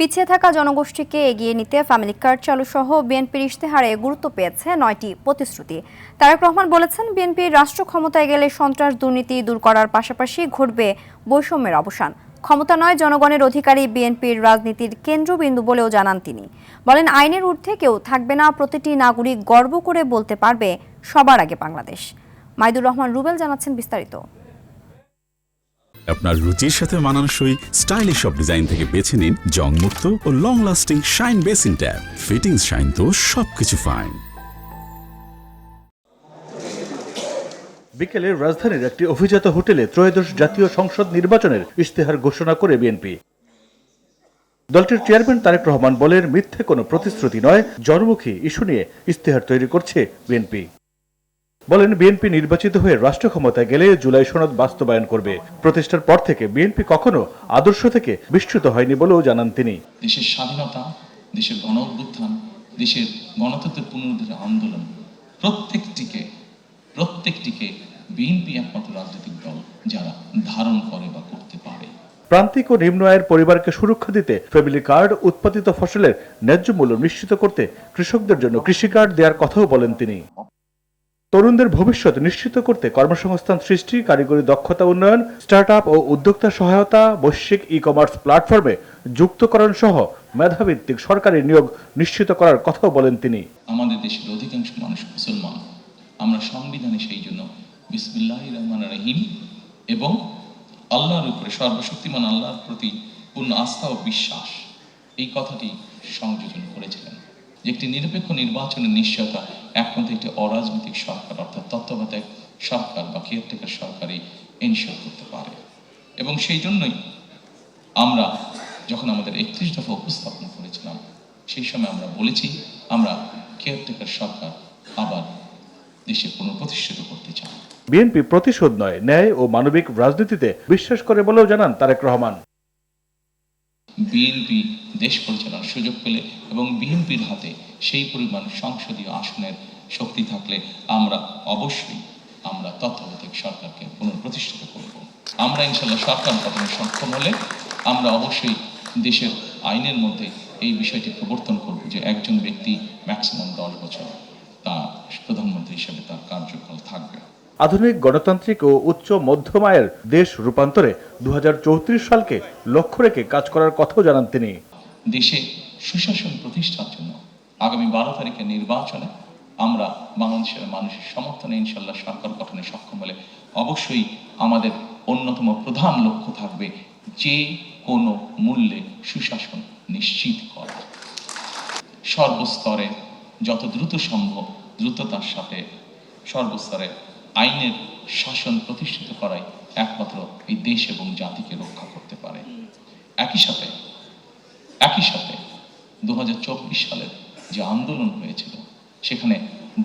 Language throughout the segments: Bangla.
পিছিয়ে থাকা জনগোষ্ঠীকে এগিয়ে নিতে ফ্যামিলি কার্ড চালু সহ বিএনপির ইশতেহারে গুরুত্ব পেয়েছে ৯টি প্রতিশ্রুতি। তারেক রহমান বলেছেন, বিএনপি রাষ্ট্র ক্ষমতায় গেলে সন্ত্রাস দুর্নীতি দূর করার পাশাপাশি ঘটবে বৈষম্যের অবসান। ক্ষমতা নয়, জনগণের অধিকারই বিএনপির রাজনীতির কেন্দ্রবিন্দু বলেও জানান তিনি। বলেন, আইনের ঊর্ধ্বে কেউ থাকবে না, প্রতিটি নাগরিক গর্ব করে বলতে পারবে সবার আগে বাংলাদেশ। মাইদুর রহমান রুবেল জানাচ্ছেন বিস্তারিত। আপনার রুচির সাথে মানানসই স্টাইলিশ সব ডিজাইন থেকে বেছে নিন জংমুক্ত ও long lasting shine basin tap. Fittings shine তো সবকিছু ফাইন। বিকেলে রাজধানীর একটি অভিজাত হোটেলে ত্রয়োদশ জাতীয় সংসদ নির্বাচনের ইশতেহার ঘোষণা করে বিএনপি। দলটির চেয়ারম্যান তারেক রহমান বলেন, মিথ্যে কোনো প্রতিশ্রুতি নয়, জনমুখী ইস্যু নিয়ে ইশতেহার তৈরি করছে বিএনপি। বলেন, বিএনপি নির্বাচিত হয়ে রাষ্ট্র ক্ষমতায় গেলে জুলাই সনদ বাস্তবায়ন করবে। প্রতিষ্ঠার পর থেকে বিএনপি কখনো আদর্শ থেকে বিচ্যুত হয়নি বলেও জানান তিনি। দেশের স্বাধীনতা, দেশের গণ অভ্যুত্থান, দেশের গণতন্ত্রের পুনরুদ্ধার আন্দোলন প্রত্যেকটিকে বিএনপি একমাত্র রাজনৈতিক দল যারা ধারণ করে বা করতে পারে। প্রান্তিক ও নিম্ন আয়ের পরিবারকে সুরক্ষা দিতে ফ্যামিলি কার্ড, উৎপাদিত ফসলের ন্যায্য মূল্য নিশ্চিত করতে কৃষকদের জন্য কৃষি কার্ড দেওয়ার কথাও বলেন তিনি। তরুণদের ভবিষ্যৎ নিশ্চিত করতে কর্মসংস্থান সৃষ্টি, কারিগরি দক্ষতা উন্নয়ন, স্টার্টআপ ও উদ্যোক্তা সহায়তা, বৈশ্বিক ই-কমার্স প্ল্যাটফর্মে যুক্তকরণ সহ মেধাভিত্তিক সরকারি নিয়োগ নিশ্চিত করার কথাও বলেন তিনি। আমাদের দেশের অধিকাংশ মানুষ মুসলমান। আমরা সংবিধানে সেই জন্য বিসমিল্লাহির রহমানির রহিম এবং আল্লাহর উপরে, সর্বশক্তিমান আল্লাহর প্রতি পূর্ণ আস্থা ও বিশ্বাস, এই কথাটি সংযোজন করেছিলেন যে একটি নিরপেক্ষ নির্বাচনের নিশ্চয়তা একমাত্র একটি অরাজনৈতিক সরকার অর্থাৎ তত্ত্বাবধায়ক সরকার বা কেয়ারটেকার সরকারই এনশিওর করতে পারে। এবং সেই জন্যই আমরা যখন আমাদের ৩১ দফা উপস্থাপন করেছিলাম, সেই সময় আমরা বলেছি আমরা কেয়ারটেকার সরকার আবার দেশে পুনঃপ্রতিষ্ঠিত করতে চাই। বিএনপি প্রতিশোধ নয়, ন্যায় ও মানবিক রাজনীতিতে বিশ্বাস করে বলেও জানান তারেক রহমান। বিএনপি দেশ পরিচালনার সুযোগ পেলে এবং বিএনপির হাতে সেই পরিমাণ সংসদীয় আসনের শক্তি থাকলে আমরা তত্ত্বাবধায়ক সরকারকে পুনঃপ্রতিষ্ঠিত করব। আমরা ইনশাল্লাহ সরকার গঠনে সক্ষম হলে আমরা অবশ্যই দেশের আইনের মধ্যে এই বিষয়টি প্রবর্তন করব যে একজন ব্যক্তি ম্যাক্সিমাম 10 বছর তার প্রধানমন্ত্রী হিসেবে তার কার্যকাল থাকবে। আধুনিক গণতান্ত্রিক ও উচ্চ মধ্যম আয়ের দেশ রূপান্তরে 2034 সালকে লক্ষ্য রেখে কাজ করার কথাও জানান তিনি। দেশে সুশাসন প্রতিষ্ঠার জন্য আগামী 12 তারিখের নির্বাচনে আমরা বাংলাদেশের মানুষের সমর্থনে ইনশাল্লাহ সরকার গঠনে সক্ষম হলে অবশ্যই আমাদের অন্যতম প্রধান লক্ষ্য থাকবে যে কোনো মূল্যে সুশাসন নিশ্চিত করা। সর্বস্তরে যত দ্রুত সম্ভব দ্রুততার সাথে সর্বস্তরে আইনের শাসন প্রতিষ্ঠিত করাই একমাত্র এই দেশ এবং জাতিকে রক্ষা করতে পারে। একই সাথে 2024 সালের যে আন্দোলন হয়েছিল সেখানে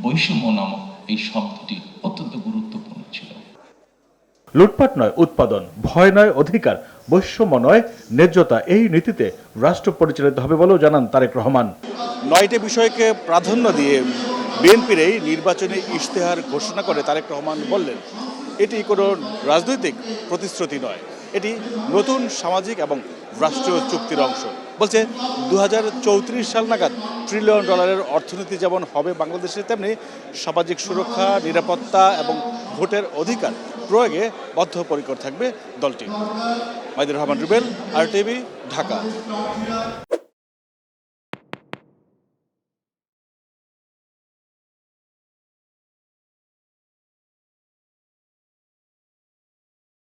বৈষম্য নামক এই শব্দটি অত্যন্ত গুরুত্বপূর্ণ ছিল। লুটপাট নয় উৎপাদন, ভয় নয় অধিকার, বৈষম্য নয় ন্যায্যতা, এই নীতিতে রাষ্ট্র পরিচালিত হবে বলেও জানান তারেক রহমান। 9টি বিষয়কে প্রাধান্য দিয়ে বিএনপির এই নির্বাচনী ইশতেহার ঘোষণা করে তারেক রহমান বললেন, এটি কোনো রাজনৈতিক প্রতিশ্রুতি নয়, এটি নতুন সামাজিক এবং রাষ্ট্রীয় চুক্তির অংশ। বলছে 2034 সাল নাগাদ $1 ট্রিলিয়ন অর্থনীতি যেমন হবে বাংলাদেশে, তেমনি সামাজিক সুরক্ষা, নিরাপত্তা এবং ভোটের অধিকার প্রয়োগে বদ্ধপরিকর থাকবে দলটি। মাইদুর রহমান রুবেল, RTV, ঢাকা।